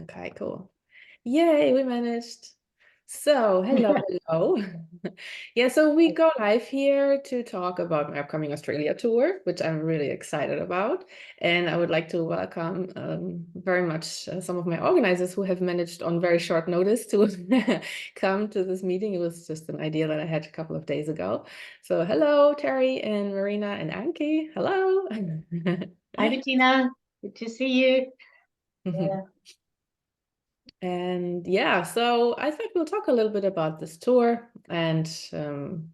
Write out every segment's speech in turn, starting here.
Okay, cool. Yay, we managed. So, hello, hello. Yeah, so we go live here to talk about my upcoming Australia tour, which I'm really excited about. And I would like to welcome very much some of my organizers who have managed on very short notice to come to this meeting. It was just an idea that I had a couple of days ago. So, hello, Terry and Marina and Anki. Hello. Hi, Bettina. Good to see you. Yeah. And yeah, so I thought we'll talk a little bit about this tour and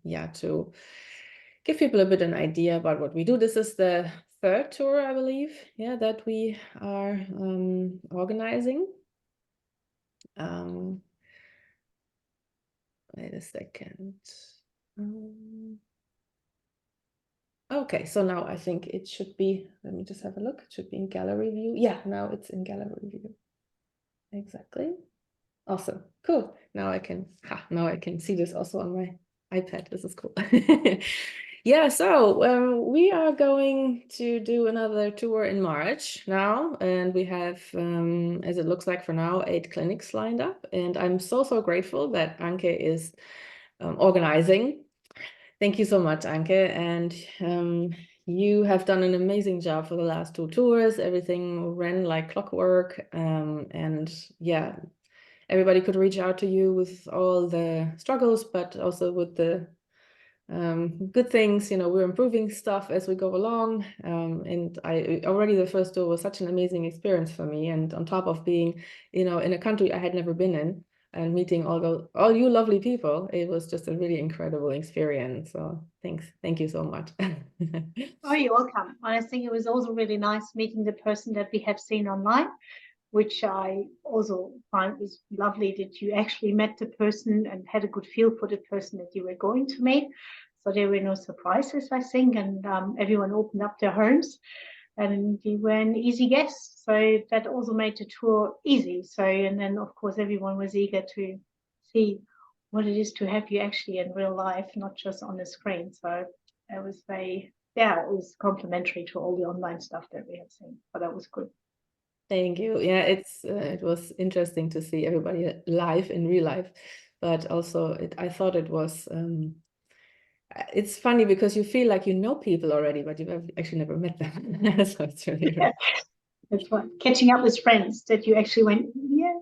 yeah, to give people a bit an idea about what we do. This is the third tour, I believe, yeah, that we are organizing. Um, Wait a second. Okay, so now I think it should be, let me just have a look. It should be in gallery view. Yeah, now it's in gallery view. Exactly. Awesome. Cool. Now I can see this also on my iPad. This is cool. Yeah, so we are going to do another tour in March now, and we have, as it looks like for now, 8 clinics lined up. And I'm so grateful that Anke is organizing. Thank you so much, Anke. And you have done an amazing job for the last 2 tours. Everything ran like clockwork. And yeah, everybody could reach out to you with all the struggles, but also with the good things. We're improving stuff as we go along. And I already the first tour was such an amazing experience for me. And on top of being, in a country I had never been in and meeting all you lovely people, it was just a really incredible experience. So thanks. Thank you so much. Oh, you're welcome. I think it was also really nice meeting the person that we have seen online, which I also find was lovely that you actually met the person and had a good feel for the person that you were going to meet. So there were no surprises, I think, and everyone opened up their homes and you were an easy guest. So that also made the tour easy. So, and then of course, everyone was eager to see what it is to have you actually in real life, not just on the screen. So it was it was complimentary to all the online stuff that we have seen. But that was good. Thank you. Yeah, it was interesting to see everybody live in real life, but also I thought it was it's funny because you feel like you know people already, but you've actually never met them. So it's really, Yeah, that's what catching up with friends that you actually went, yeah,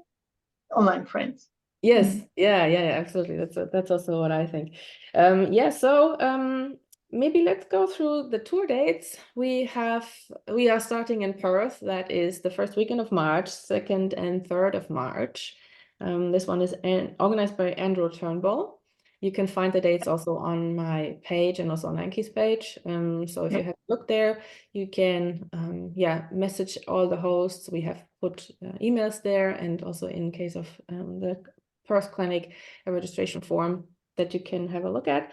online friends. yes, Mm. yeah, absolutely. That's also what I think. Yeah, so maybe let's go through the tour dates. We are starting in Perth. That is the first weekend of March, 2nd and 3rd of March. This one is organized by Andrew Turnbull. You can find the dates also on my page and also on Anki's page. So if you have a look there, you can message all the hosts. We have put emails there, and also in case of the Perth Clinic, a registration form that you can have a look at.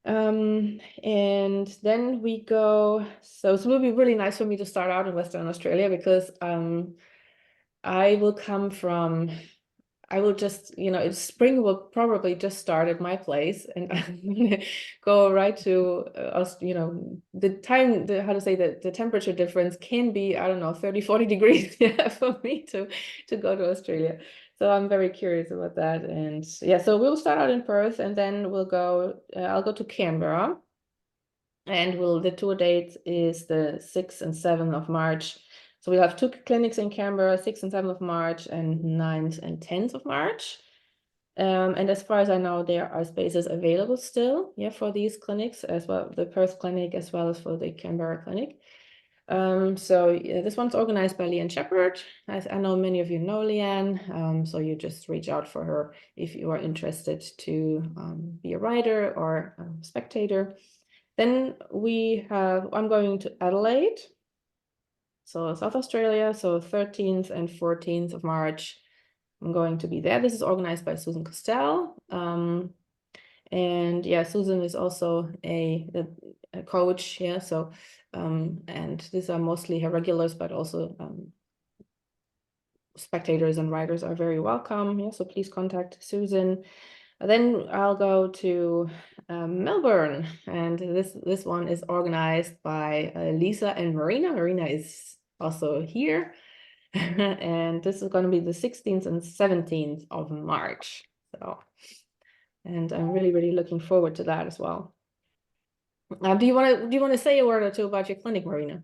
And then we go, so it will be really nice for me to start out in Western Australia because I will come from, I will just, spring will probably just start at my place, and I'm gonna go right to us, the time, how to say that the temperature difference can be, I don't know, 30, 40 degrees yeah, for me to go to Australia. So I'm very curious about that. And yeah, so we'll start out in Perth and then I'll go to Canberra, and the tour date is the 6th and 7th of March. So we'll have 2 clinics in Canberra, 6th and 7th of March and 9th and 10th of March. And as far as I know, there are spaces available still, yeah, for these clinics as well, the Perth clinic as well as for the Canberra clinic. So yeah, this one's organized by Leanne Shepherd. As I know many of you know Leanne, so you just reach out for her if you are interested to be a writer or a spectator. Then I'm going to Adelaide, so South Australia, so 13th and 14th of March. I'm going to be there. This is organized by Susan Costell. And yeah, Susan is also a coach, yeah. So, and these are mostly her regulars, but also spectators and writers are very welcome. Yeah, so please contact Susan. Then I'll go to Melbourne, and this one is organized by Lisa and Marina. Marina is also here. and this is going to be the 16th and 17th of March. So, and I'm really, really looking forward to that as well. Do you want to say a word or two about your clinic, Marina?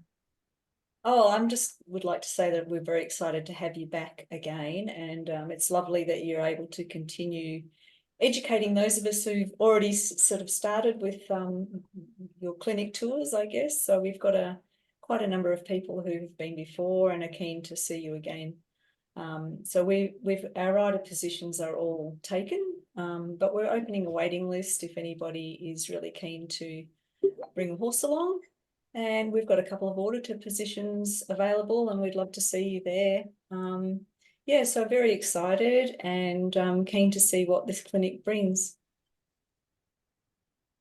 Oh, would like to say that we're very excited to have you back again, and it's lovely that you're able to continue educating those of us who've already sort of started with your clinic tours, I guess. So we've got quite a number of people who've been before and are keen to see you again. So our rider positions are all taken, but we're opening a waiting list if anybody is really keen to bring a horse along. And we've got a couple of auditor positions available, and we'd love to see you there. Yeah, so very excited and keen to see what this clinic brings.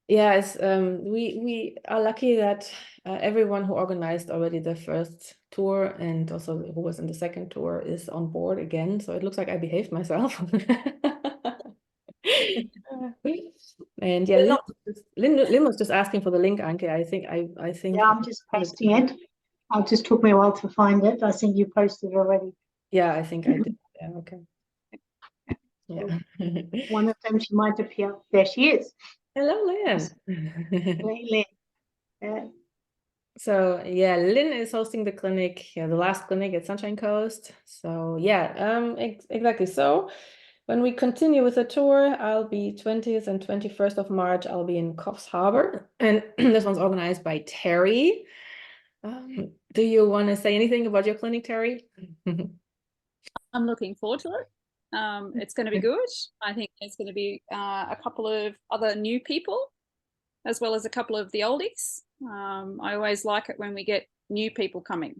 Yes, we are lucky that everyone who organized already the first tour and also who was in the second tour is on board again. So it looks like I behaved myself. And yeah, Lynn was just asking for the link, Anke. I think Yeah, I'm just posting it. It just took me a while to find it. I think you posted already. Yeah, I think I did. Yeah, okay. Yeah. One of them, she might appear. There she is. Hello, Lynn. Lynn. Yeah. So yeah, Lynn is hosting the clinic, the last clinic at Sunshine Coast. So yeah, exactly. So when we continue with the tour, I'll be 20th and 21st of March. I'll be in Coffs Harbour, and this one's organized by Terry. Do you want to say anything about your clinic, Terry? I'm looking forward to it. It's going to be good. I think there's going to be a couple of other new people, as well as a couple of the oldies. I always like it when we get new people coming,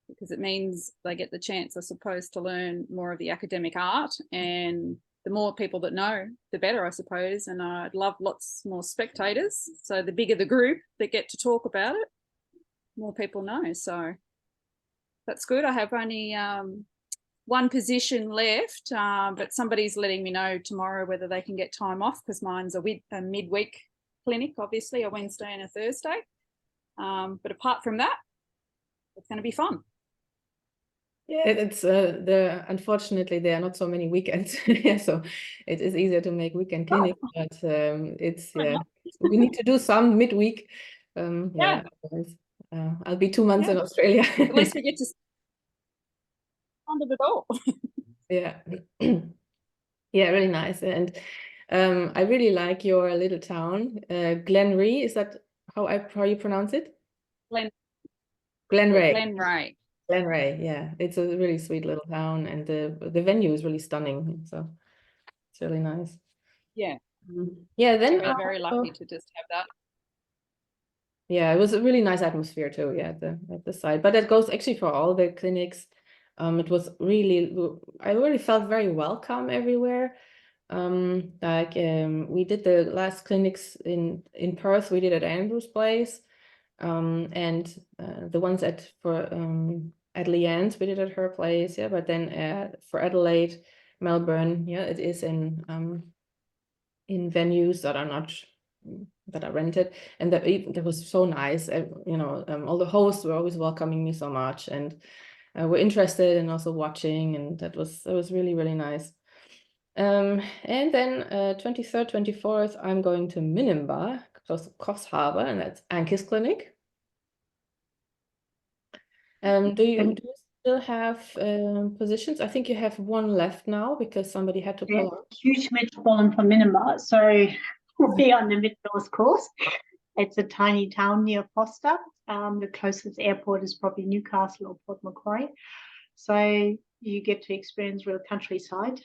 because it means they get the chance, I suppose, to learn more of the academic art, and the more people that know, the better, I suppose. And I'd love lots more spectators. So the bigger the group that get to talk about it, more people know. So that's good. I have only one position left, but somebody's letting me know tomorrow whether they can get time off, because mine's a midweek clinic, obviously, a Wednesday and a Thursday. But apart from that, it's going to be fun. Yeah, it's unfortunately there are not so many weekends, so it is easier to make weekend clinics, but it's we need to do some midweek. Yeah, I'll be 2 months in Australia. At least we get to fund it all. Yeah, yeah, really nice. And I really like your little town, Glenree. Is that how you pronounce it? Glenree. Glenree, yeah, it's a really sweet little town, and the venue is really stunning. So it's really nice. Yeah. Yeah, then we're very lucky to just have that. Yeah, it was a really nice atmosphere too. Yeah, at the site, but that goes actually for all the clinics. It was really, I really felt very welcome everywhere. We did the last clinics in Perth. We did at Andrew's place, and the ones at Leanne's we did at her place. Yeah, but then for Adelaide, Melbourne, yeah, it is in venues that are rented, and that was so nice. All the hosts were always welcoming me so much, and were interested and also watching, and that was really, really nice. And then 23rd, 24th, I'm going to Minimba, close to Coffs Harbour, and that's Anke's clinic. Do you still have positions? I think you have one left now because somebody had to pull out. Huge metropolitan from Minimba, so we'll be on the Mid-North course. It's a tiny town near Foster. The closest airport is probably Newcastle or Port Macquarie. So you get to experience real countryside.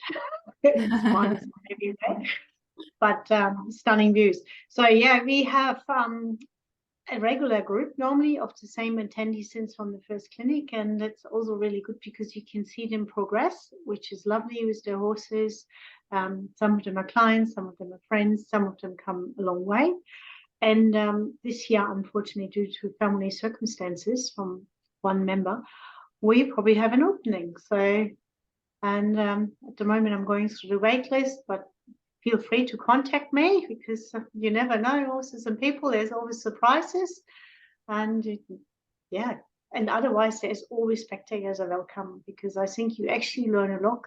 But stunning views. So yeah, we have a regular group normally of the same attendees since from the first clinic, and it's also really good because you can see them progress, which is lovely with their horses. Some of them are clients, some of them are friends, some of them come a long way. And this year, unfortunately, due to family circumstances from one member, we probably have an opening. So, and at the moment I'm going through the wait list, but feel free to contact me because you never know, horses and people, there's always surprises. And yeah, And otherwise, there's always spectators are welcome, because I think you actually learn a lot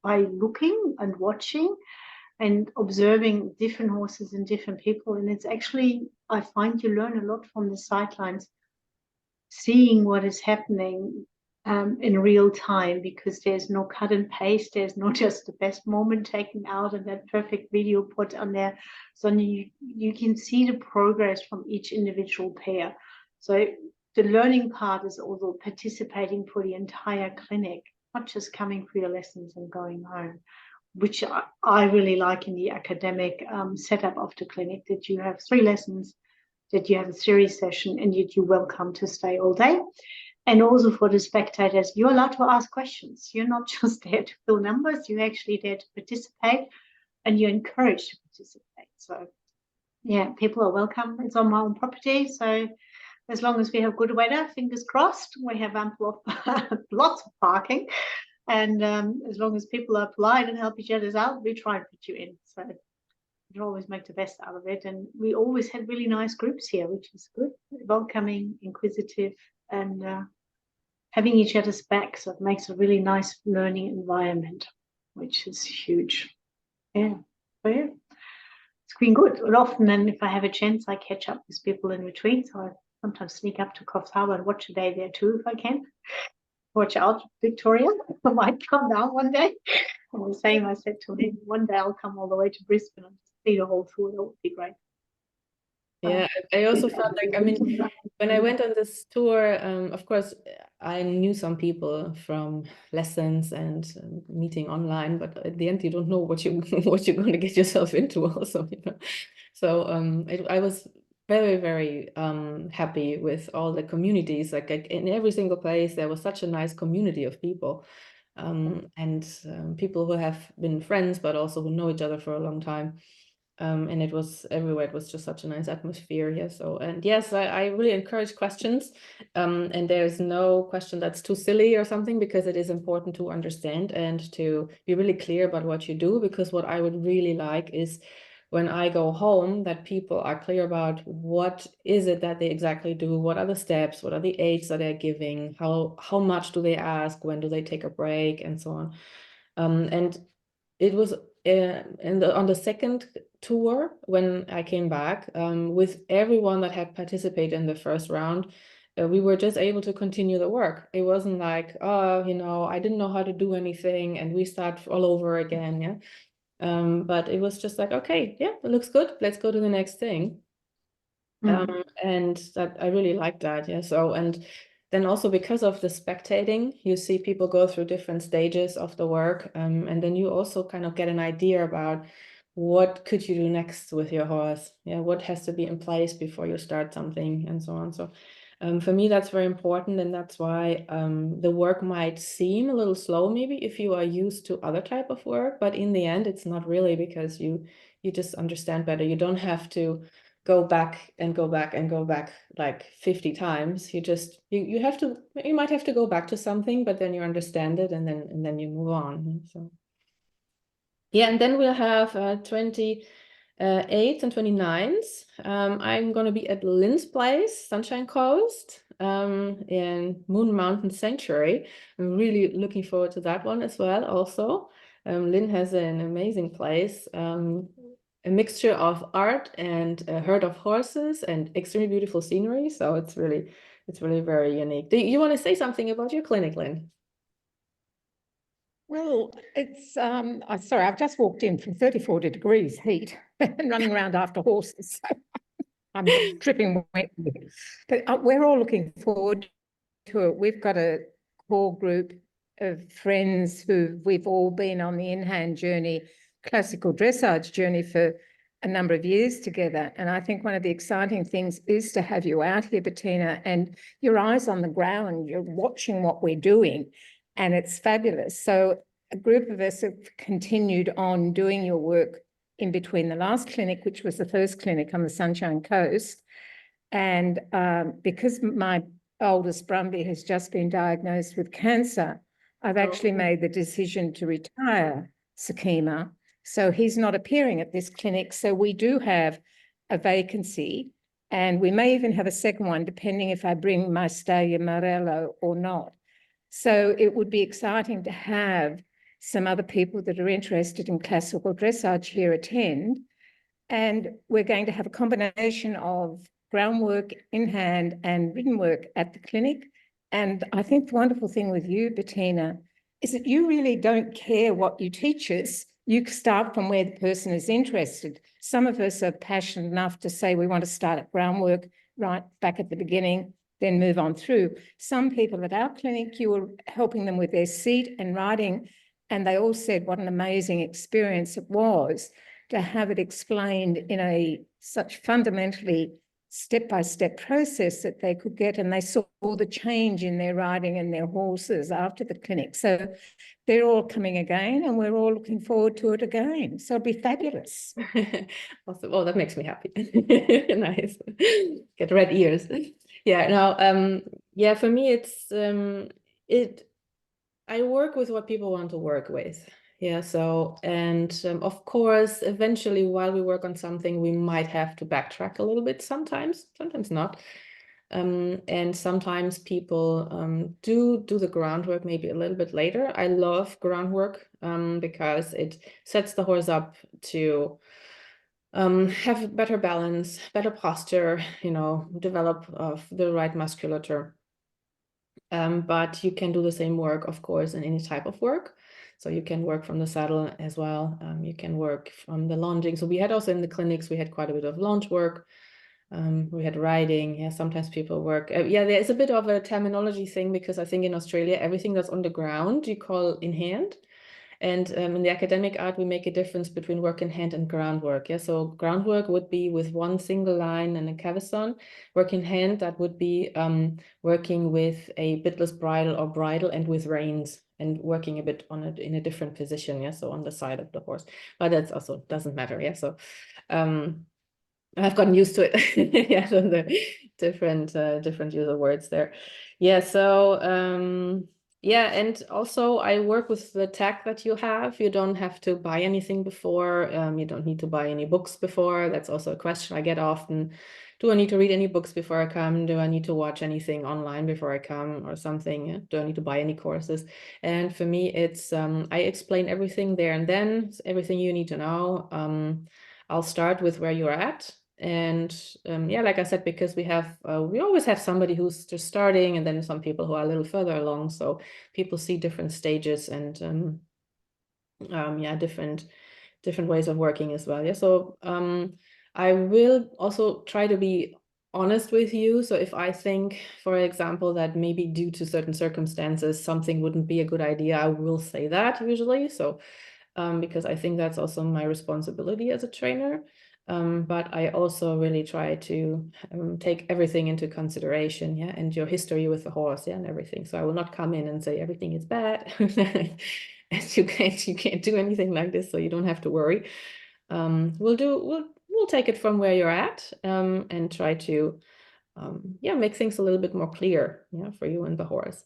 by looking and watching and observing different horses and different people. And it's actually, I find you learn a lot from the sidelines, seeing what is happening in real time, because there's no cut and paste. There's not just the best moment taken out and that perfect video put on there. So you can see the progress from each individual pair. So the learning part is also participating for the entire clinic, not just coming for your lessons and going home, which I really like in the academic setup of the clinic, that you have 3 lessons, that you have a theory session, and yet you're welcome to stay all day. And also for the spectators, you're allowed to ask questions. You're not just there to fill numbers, you're actually there to participate, and you're encouraged to participate. So yeah, people are welcome. It's on my own property, so as long as we have good weather, fingers crossed, we have ample of lots of parking. And as long as people are polite and help each other out, we try and put you in. So we can always make the best out of it. And we always had really nice groups here, which is good, welcoming, inquisitive, and having each other's back. So it makes a really nice learning environment, which is huge. Yeah. So yeah, it's been good. And often then, if I have a chance, I catch up with people in retreat. So I sometimes sneak up to Coffs Harbour and watch a day there too, if I can. Watch out, Victoria. I might come down one day. And the same, I said to him, one day I'll come all the way to Brisbane and see the whole tour. That would be great. Yeah, I also felt like, I mean, when I went on this tour, of course, I knew some people from lessons and meeting online, but at the end, you don't know what you what you're going to get yourself into also, you know. So I was very, very happy with all the communities. Like in every single place, there was such a nice community of people, and people who have been friends, but also who know each other for a long time. And it was everywhere. It was just such a nice atmosphere. Yeah. So, and yes, I really encourage questions. And there's no question that's too silly or something, because it is important to understand and to be really clear about what you do. Because what I would really like is when I go home, that people are clear about what is it that they exactly do, what are the steps, what are the aids that they're giving, how much do they ask, when do they take a break, and so on. And it was on the second tour when I came back, with everyone that had participated in the first round, we were just able to continue the work. It wasn't like, oh, you know, I didn't know how to do anything and we start all over again. Yeah. But it was just like, okay, yeah, it looks good. Let's go to the next thing. And that I really liked that. Yeah. So, and then also because of the spectating, you see people go through different stages of the work. And then you also kind of get an idea about what could you do next with your horse. Yeah. What has to be in place before you start something, and so on. So for me, that's very important. And that's why the work might seem a little slow, maybe if you are used to other type of work, but in the end, it's not really, because you just understand better. You don't have to go back and go back and go back like 50 times. You just you might have to go back to something, but then you understand it, and then you move on. So yeah, and then we'll have 28th and 29th. I'm going to be at Lynn's place, Sunshine Coast, in Moon Mountain Sanctuary. I'm really looking forward to that one as well. Also, Lynn has an amazing place. A mixture of art and a herd of horses and extremely beautiful scenery. So it's really very unique. Do you want to say something about your clinic, Lynn? Well, it's sorry, I've just walked in from 34 degrees heat and running around after horses. So I'm dripping wet. But we're all looking forward to it. We've got a core group of friends who we've all been on the in-hand journey, classical dressage journey, for a number of years together. And I think one of the exciting things is to have you out here, Bettina, and your eyes on the ground. You're watching what we're doing, and it's fabulous. So a group of us have continued on doing your work in between the last clinic, which was the first clinic on the Sunshine Coast. And because my oldest Brumby has just been diagnosed with cancer, I've actually made the decision to retire Sakima. So he's not appearing at this clinic. So we do have a vacancy. And we may even have a second one, depending if I bring my Stalia Morello or not. So it would be exciting to have some other people that are interested in classical dressage here attend. And we're going to have a combination of groundwork in hand and written work at the clinic. And I think the wonderful thing with you, Bettina, is that you really don't care what you teach us. You start from where the person is interested. Some of us are passionate enough to say we want to start at groundwork right back at the beginning, then move on through. Some people at our clinic, you were helping them with their seat and writing, and they all said what an amazing experience it was to have it explained in a such fundamentally step-by-step process that they could get, and they saw the change in their riding and their horses after the clinic. So they're all coming again, and we're all looking forward to it again. So it'll be fabulous. Awesome. Oh, that makes me happy. Nice. Get red ears. Yeah, no, yeah, for me it's I work with what people want to work with. Yeah, so, and of course, eventually while we work on something, we might have to backtrack a little bit sometimes not. And sometimes people do the groundwork maybe a little bit later. I love groundwork because it sets the horse up to have better balance, better posture, you know, develop the right musculature. But you can do the same work, of course, in any type of work. So you can work from the saddle as well. You can work from the lunging. So we had also in the clinics, we had quite a bit of launch work. We had riding. Yeah, sometimes people work. Yeah, there is a bit of a terminology thing because I think in Australia, everything that's on the ground you call in hand. And in the academic art, we make a difference between work in hand and groundwork. Yeah, so groundwork would be with one single line and a cavesson. Work in hand, that would be working with a bitless bridle or bridle and with reins and working a bit on it in a different position. Yeah, so on the side of the horse, but that's also doesn't matter. Yeah, so I've gotten used to it. Yeah, so the different use of words there. Yeah, so yeah, and also I work with the tech that you have. You don't have to buy anything before. You don't need to buy any books before. That's also a question I get often. Do I need to read any books before I come? Do I need to watch anything online before I come or something? Yeah? Do I need to buy any courses? And for me, it's I explain everything there and then, everything you need to know. I'll start with where you're at. And yeah, like I said, because we always have somebody who's just starting and then some people who are a little further along. So people see different stages and yeah, different ways of working as well. Yeah, so I will also try to be honest with you. So if I think, for example, that maybe due to certain circumstances, something wouldn't be a good idea, I will say that usually. So because I think that's also my responsibility as a trainer. But I also really try to take everything into consideration, yeah, and your history with the horse, yeah, and everything. So I will not come in and say everything is bad, and you can't do anything like this, so you don't have to worry. We'll take it from where you're at, and try to, yeah, make things a little bit more clear, yeah, for you and the horse.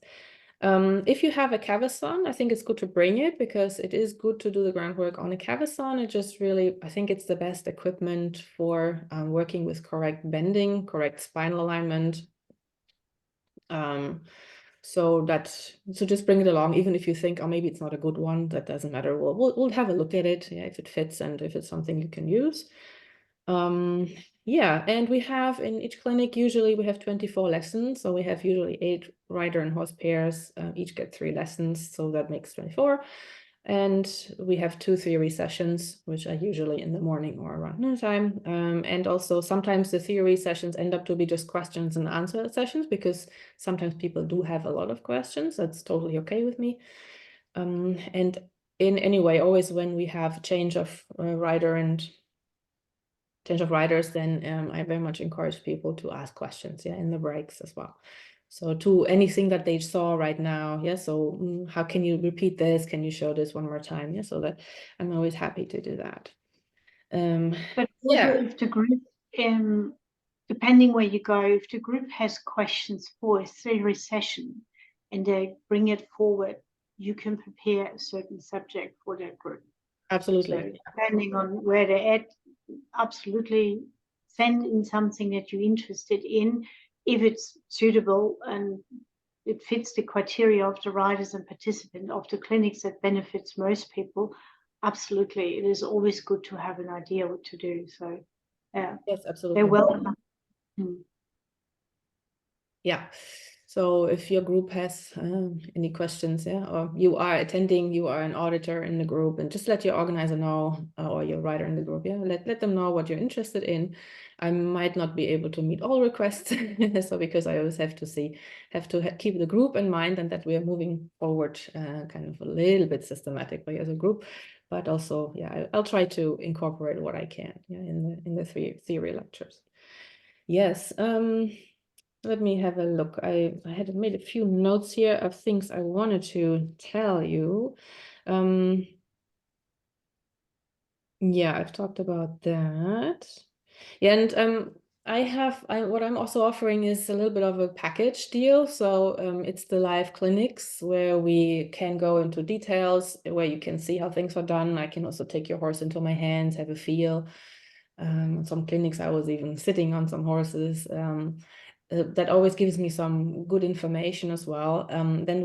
If you have a cavesson, I think it's good to bring it because it is good to do the groundwork on a cavesson. It just really, I think it's the best equipment for working with correct bending, correct spinal alignment. So just bring it along, even if you think, oh, maybe it's not a good one, that doesn't matter. We'll have a look at it, yeah, if it fits and if it's something you can use. Yeah, and we have in each clinic, usually we have 24 lessons. So we have usually 8 rider and horse pairs, each get 3 lessons. So that makes 24. And we have 2 theory sessions, which are usually in the morning or around noontime. And also sometimes the theory sessions end up to be just questions and answer sessions because sometimes people do have a lot of questions. That's totally okay with me. And in any way, always when we have change of rider and change of riders, then I very much encourage people to ask questions, yeah, in the breaks as well. So to anything that they saw right now, yeah, so how can you repeat this? Can you show this one more time? Yeah, so that I'm always happy to do that. But yeah, if the group, depending where you go, if the group has questions for a theory session and they bring it forward, you can prepare a certain subject for that group. absolutely. So depending on where they're at, absolutely send in something that you're interested in, if it's suitable and it fits the criteria of the riders and participants of the clinics that benefits most people. Absolutely, it is always good to have an idea what to do. So yeah, Yes, absolutely. they're welcome. Yeah. So if your group has any questions, yeah, or you are attending, you are an auditor in the group, and just let your organizer know, or your writer in the group, yeah, let them know what you're interested in. I might not be able to meet all requests, so because I always have to keep the group in mind, and that we are moving forward kind of a little bit systematically as a group, but also, yeah, I'll try to incorporate what I can, yeah, in the theory lectures. Yes. Let me have a look. I had made a few notes here of things I wanted to tell you. Yeah, I've talked about that. Yeah, and what I'm also offering is a little bit of a package deal. So it's the live clinics where we can go into details, where you can see how things are done. I can also take your horse into my hands, have a feel. Some clinics I was even sitting on some horses. That always gives me some good information as well. Then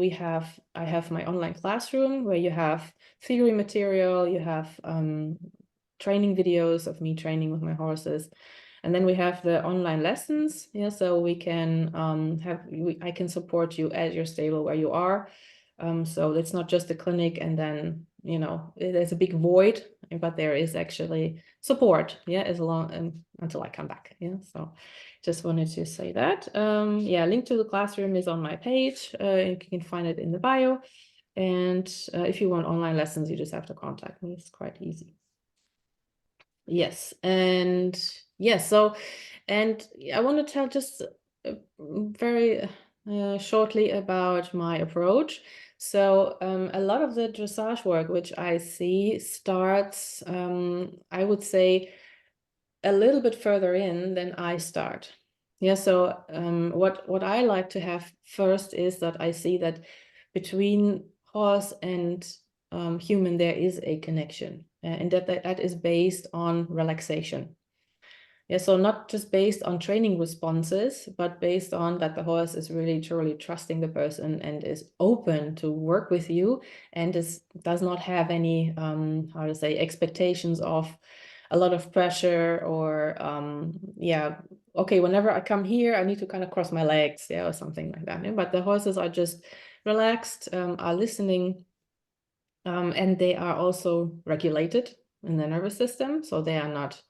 I have my online classroom where you have theory material, you have training videos of me training with my horses. And then we have the online lessons. Yeah, so we can I can support you at your stable where you are. So it's not just a clinic and then, you know, there's a big void, but there is actually support, yeah, as long until I come back. Yeah, so just wanted to say that. Yeah, link to the classroom is on my page. You can find it in the bio. And if you want online lessons, you just have to contact me. It's quite easy. Yes, and yes, so, and I want to tell just very shortly about my approach. So a lot of the dressage work, which I see, starts, I would say, a little bit further in than I start. Yeah, so what I like to have first is that I see that between horse and human there is a connection, and that is based on relaxation. Yeah, so not just based on training responses, but based on that the horse is really truly trusting the person and is open to work with you, and does not have any how to say, expectations of a lot of pressure, or yeah, okay, whenever I come here I need to kind of cross my legs, yeah, or something like that. Yeah? But the horses are just relaxed, are listening, and they are also regulated in the nervous system, so they are not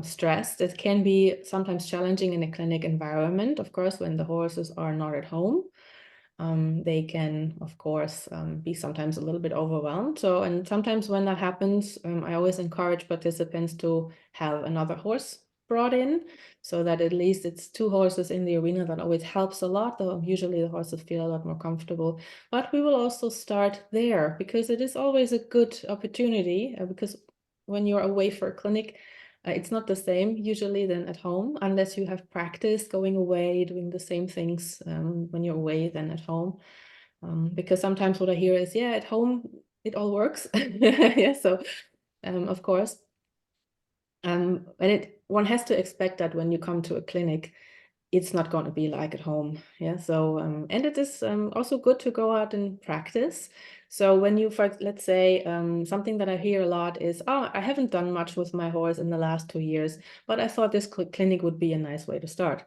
stressed. It can be sometimes challenging in a clinic environment, of course, when the horses are not at home. They can, of course, be sometimes a little bit overwhelmed. So, and sometimes when that happens, I always encourage participants to have another horse brought in, so that at least it's two horses in the arena. That always helps a lot, though usually the horses feel a lot more comfortable. But we will also start there, because it is always a good opportunity, because when you're away for a clinic, it's not the same usually than at home, unless you have practice going away, doing the same things when you're away than at home. Because sometimes what I hear is, yeah, at home it all works. Yeah, so of course. And one has to expect that when you come to a clinic, it's not going to be like at home. Yeah, so and it is also good to go out and practice. So when you, let's say, something that I hear a lot is, oh, I haven't done much with my horse in the last 2 years, but I thought this clinic would be a nice way to start.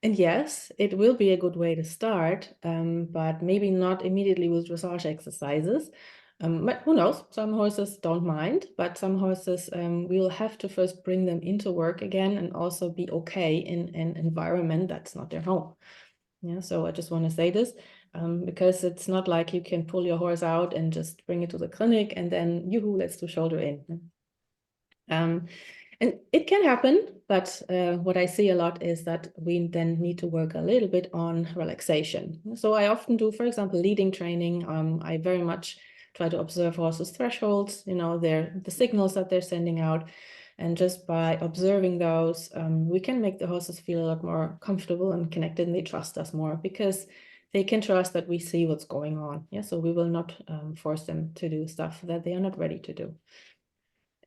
And yes, it will be a good way to start, but maybe not immediately with dressage exercises. But who knows? Some horses don't mind, but some horses, we'll have to first bring them into work again and also be okay in an environment that's not their home. Yeah, so I just want to say this, because it's not like you can pull your horse out and just bring it to the clinic and then, yoo-hoo, let's do shoulder in. And it can happen, but what I see a lot is that we then need to work a little bit on relaxation. So I often do, for example, leading training. I very much try to observe horses' thresholds, you know, the signals that they're sending out. And just by observing those, we can make the horses feel a lot more comfortable and connected, and they trust us more because they can trust that we see what's going on. Yeah, so we will not force them to do stuff that they are not ready to do.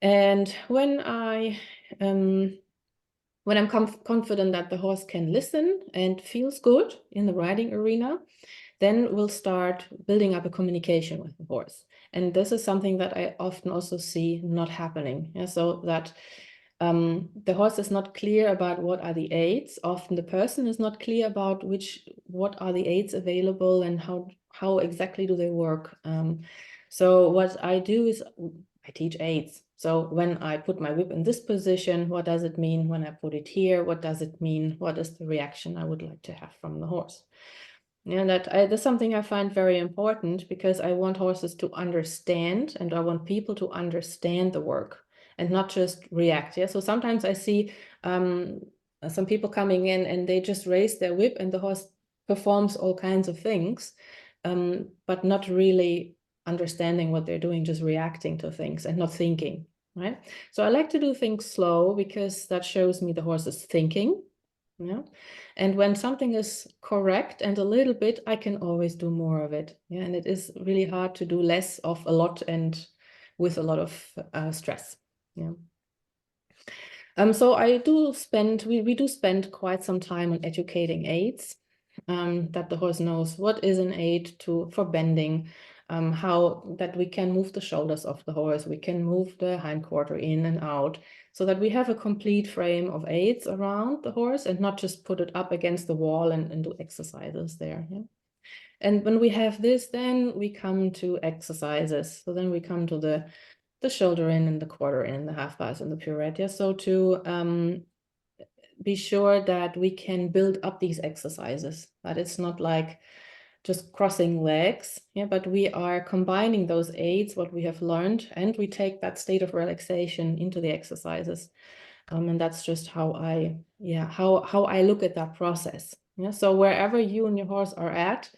And when I When I'm confident that the horse can listen and feels good in the riding arena, then we'll start building up a communication with the horse. And this is something that I often also see not happening. Yeah, so that the horse is not clear about what are the aids. Often the person is not clear about what are the aids available and how exactly do they work. So what I do is I teach aids. So when I put my whip in this position, what does it mean? When I put it here, what does it mean? What is the reaction I would like to have from the horse? Yeah, that's something I find very important, because I want horses to understand, and I want people to understand the work and not just react. Yeah, so sometimes I see some people coming in and they just raise their whip and the horse performs all kinds of things, but not really understanding what they're doing, just reacting to things and not thinking, right? So I like to do things slow, because that shows me the horse is thinking. Yeah. And when something is correct and a little bit, I can always do more of it. Yeah. And it is really hard to do less of a lot and with a lot of stress. Yeah. So I do spend, we do spend quite some time on educating aids, that the horse knows what is an aid for bending, how that we can move the shoulders of the horse, we can move the hindquarter in and out, so that we have a complete frame of aids around the horse and not just put it up against the wall and do exercises there. Yeah? And when we have this, then we come to exercises. So then we come to the shoulder in and the quarter in, the half pass and the pirouette. Yeah? So to be sure that we can build up these exercises, that it's not like just crossing legs, yeah, but we are combining those aids, what we have learned, and we take that state of relaxation into the exercises. And that's just how I look at that process. Yeah, so wherever you and your horse are at,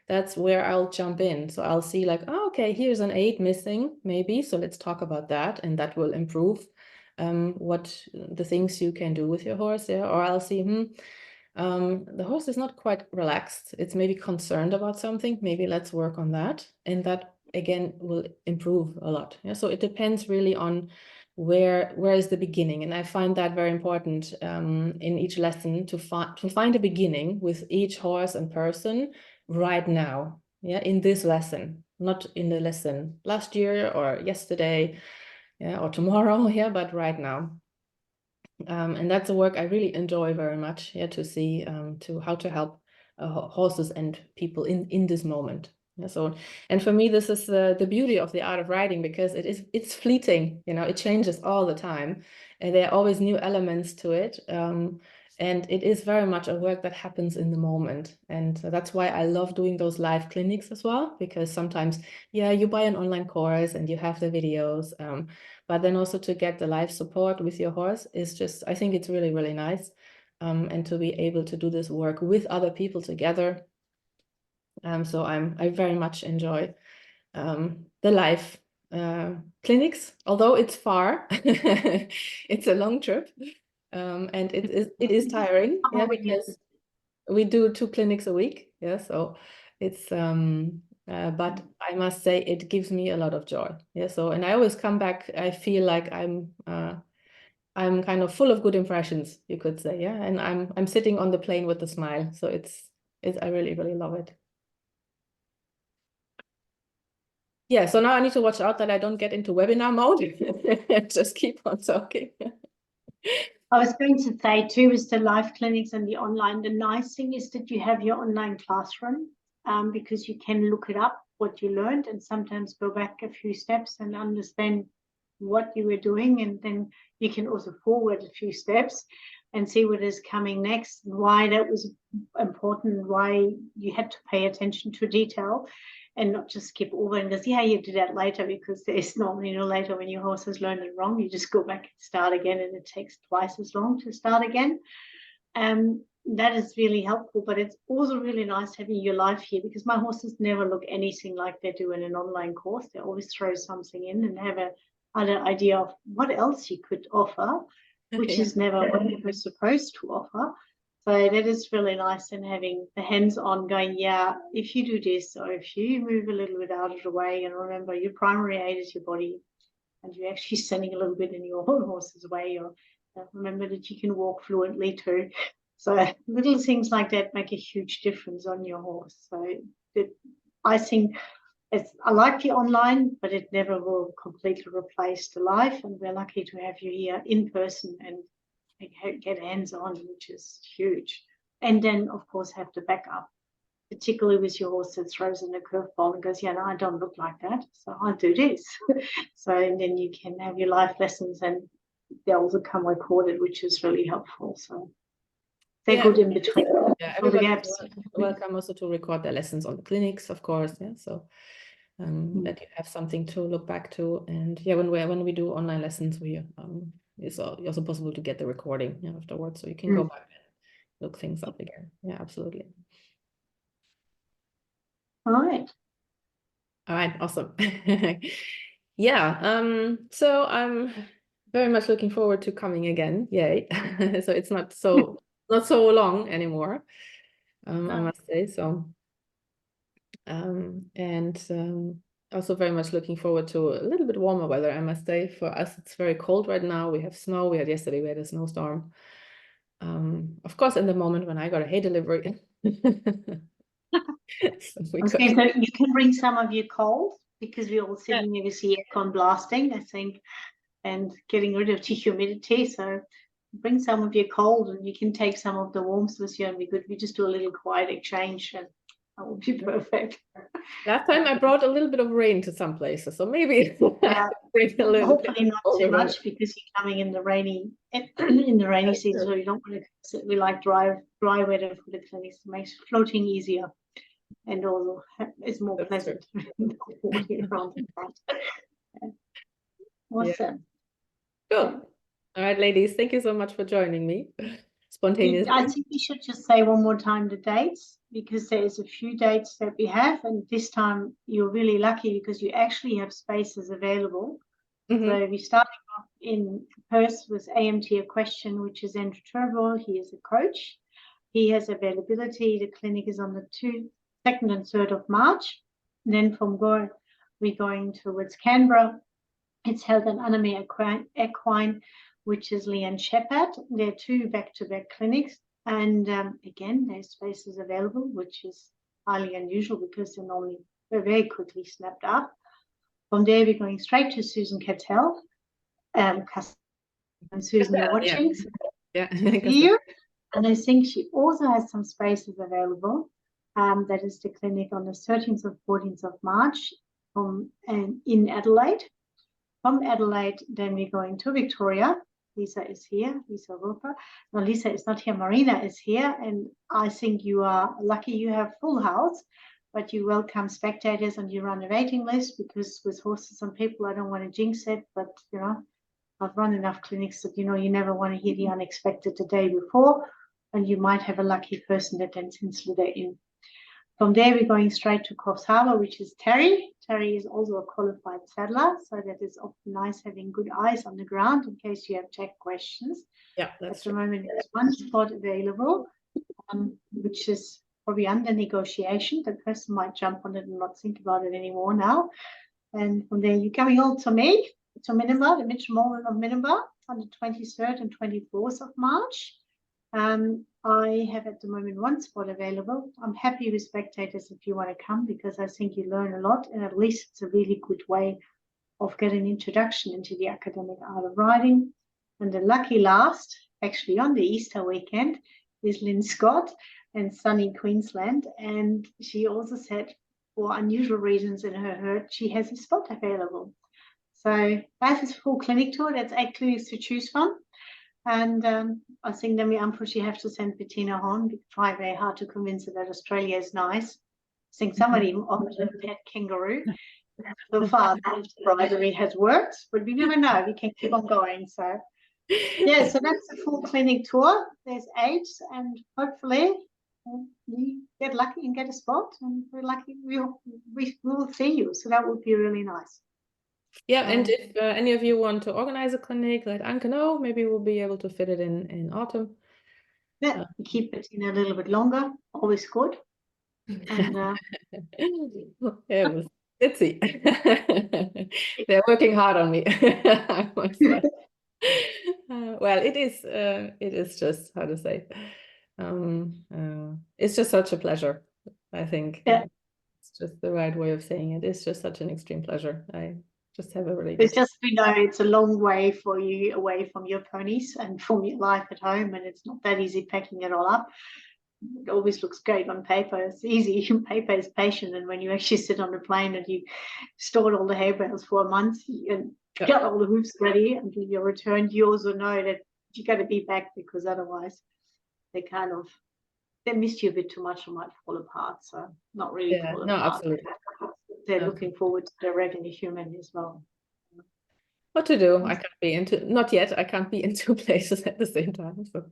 that's where I'll jump in. So I'll see like, oh, okay, here's an aid missing, maybe. So let's talk about that, and that will improve what the things you can do with your horse. Yeah, or I'll see, the horse is not quite relaxed. It's maybe concerned about something. Maybe let's work on that, and that again will improve a lot. Yeah, so it depends really on where is the beginning, and I find that very important in each lesson to find a beginning with each horse and person right now. Yeah, in this lesson, not in the lesson last year or yesterday, yeah, or tomorrow. Yeah, but right now. And that's a work I really enjoy very much. Yeah, to see to how to help horses and people in this moment. Yeah, so, and for me, this is the beauty of the art of riding, because it's fleeting. You know, it changes all the time, and there are always new elements to it. And it is very much a work that happens in the moment. And that's why I love doing those live clinics as well, because sometimes, yeah, you buy an online course and you have the videos, but then also to get the live support with your horse is just, I think it's really, really nice. And to be able to do this work with other people together. So I very much enjoy the live clinics, although it's far. It's a long trip. And it is tiring, yeah, because we do 2 clinics a week. Yeah, so it's but I must say it gives me a lot of joy. Yeah, so, and I always come back, I feel like I'm kind of full of good impressions, you could say. Yeah, and I'm sitting on the plane with a smile. So it's I really, really love it. Yeah, so now I need to watch out that I don't get into webinar mode. Just keep on talking. I was going to say too, with the live clinics and the online, the nice thing is that you have your online classroom, because you can look it up, what you learned, and sometimes go back a few steps and understand what you were doing. And then you can also forward a few steps and see what is coming next, why that was important, why you had to pay attention to detail and not just skip over and just, yeah, you do that later, because there's normally no later. When your horse has learned it wrong, you just go back and start again, and it takes twice as long to start again. That is really helpful, but it's also really nice having your live here, because my horses never look anything like they do in an online course. They always throw something in and have an idea of what else you could offer, which is never what you were supposed to offer. So that is really nice, and having the hands-on going, yeah, if you do this, or if you move a little bit out of the way, and remember your primary aid is your body, and you're actually standing a little bit in your own horse's way, or Remember that you can walk fluently too. So little things like that make a huge difference on your horse. So I think I like the online, but it never will completely replace the live. And we're lucky to have you here in person and get hands-on, which is huge. And then, of course, have the backup, particularly with your horse that throws in a curveball and goes, yeah, no, I don't look like that, so I do this. So, and then you can have your live lessons and they also come recorded, which is really helpful. So they're Yeah. good in between. Yeah, All the everybody gaps. welcome also to record their lessons on the clinics, of course. Yeah, so that you have something to look back to. And yeah, when we do online lessons, it's also possible to get the recording afterwards, so you can go back and look things up again. Yeah, absolutely. All right. All right, awesome. Yeah, so I'm very much looking forward to coming again. Yay. So it's not so long anymore, I must say. So also very much looking forward to a little bit warmer weather, I must say. For us, it's very cold right now. We have snow. Yesterday we had a snowstorm. Of course, in the moment when I got a hay delivery. So Okay, so you can bring some of your cold, because we're all sitting here with the aircon blasting, I think, and getting rid of the humidity. So bring some of your cold and you can take some of the warmth with you and be good. We just do a little quiet exchange and that will be perfect. Last time I brought a little bit of rain to some places, so maybe Hopefully not too much, because you're coming in the rainy season, so you don't want to. We like dry weather for the clinics. It makes floating easier, and also it's more pleasant. Awesome. Cool. All right, ladies, thank you so much for joining me. Spontaneous. I think we should just say one more time the dates, because there's a few dates that we have, and this time you're really lucky because you actually have spaces available. So we're starting off in Perth with AMT A Question, which is Andrew Turnbull. He is a coach. He has availability. The clinic is on the 2nd and 3rd of March. And then from there, we're going towards Canberra. It's held in Anime Equine, which is Leanne Shepherd. There are 2 back-to-back clinics. And again, there's spaces available, which is highly unusual because they're very quickly snapped up. From there, we're going straight to Susan Cattell. And Susan, you're watching. Yeah. Here. And I think she also has some spaces available. That is the clinic on the 13th and 14th of March in Adelaide. From Adelaide, then we're going to Victoria. Lisa is here, Lisa Roper. No, Lisa is not here, Marina is here. And I think you are lucky you have full house, but you welcome spectators and you run a waiting list, because with horses and people, I don't want to jinx it, but I've run enough clinics that you never want to hear the unexpected the day before, and you might have a lucky person that then sends you in. From there, we're going straight to Coffs Harbour, which is Terry. Terry is also a qualified saddler, so that is often nice having good eyes on the ground in case you have tech questions. Yeah, that's At the moment, there's one spot available, which is probably under negotiation. The person might jump on it and not think about it anymore now. And from there, you're coming on to me, to Minimba, the Mitchell Moreland of Minimba, on the 23rd and 24th of March. I have at the moment one spot available. I'm happy with spectators if you want to come, because I think you learn a lot, and at least it's a really good way of getting an introduction into the academic art of riding. And the lucky last, actually on the Easter weekend, is Lynn Scott in sunny Queensland. And she also said, for unusual reasons in her herd, she has a spot available. So that is a full clinic tour. That's 8 clinics to choose from. And I think then we unfortunately have to send Bettina home. We try very hard to convince her that Australia is nice. I think somebody offered a pet kangaroo. So far, that bribery has worked, but we never know. We can keep on going. So, yeah, so that's the full clinic tour. There's 8, and hopefully we get lucky and get a spot, and we're lucky we will see you. So that would be really nice. Yeah, and if any of you want to organize a clinic, let Anke know. Maybe we'll be able to fit it in autumn. Yeah, keep it in a little bit longer. Always good. And yeah, let's see. They're working hard on me. I must say. Well, it is just how to say, it's just such a pleasure. I think Yeah. it's just the right way of saying it. It's just such an extreme pleasure. I just have a really It's good. just, we know it's a long way for you away from your ponies and from your life at home, and it's not that easy packing it all up. It always looks great on paper. It's easy. Paper is patient, and when you actually sit on a plane and you stored all the hay bales for a month and Yeah. got all the hoops ready until you're returned, you also know that you got to be back, because otherwise they miss you a bit too much and might fall apart. So not really Yeah, fall no, apart. absolutely. They're Okay. looking forward to the regular human as well. What to do? I can't be into, not yet. I can't be in two places at the same time. So.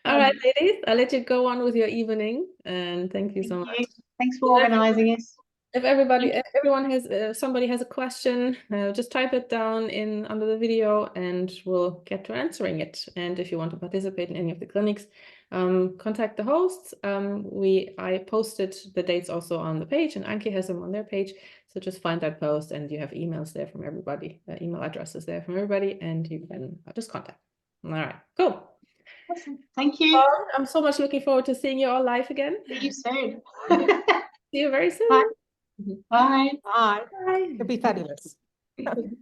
All right, ladies, I'll let you go on with your evening, and thank you so Thank much. you. Thanks for organizing us. If everyone has, somebody has a question, just type it down in under the video and we'll get to answering it. And if you want to participate in any of the clinics, contact the hosts. I posted the dates also on the page, and Anki has them on their page. So just find that post, and you have emails there from everybody, email addresses there from everybody, and you can just contact. All right, cool. Awesome. Thank you. Well, I'm so much looking forward to seeing you all live again. See you soon. See you very soon. Bye. Bye. Bye. Bye. It'll be fabulous. Bye.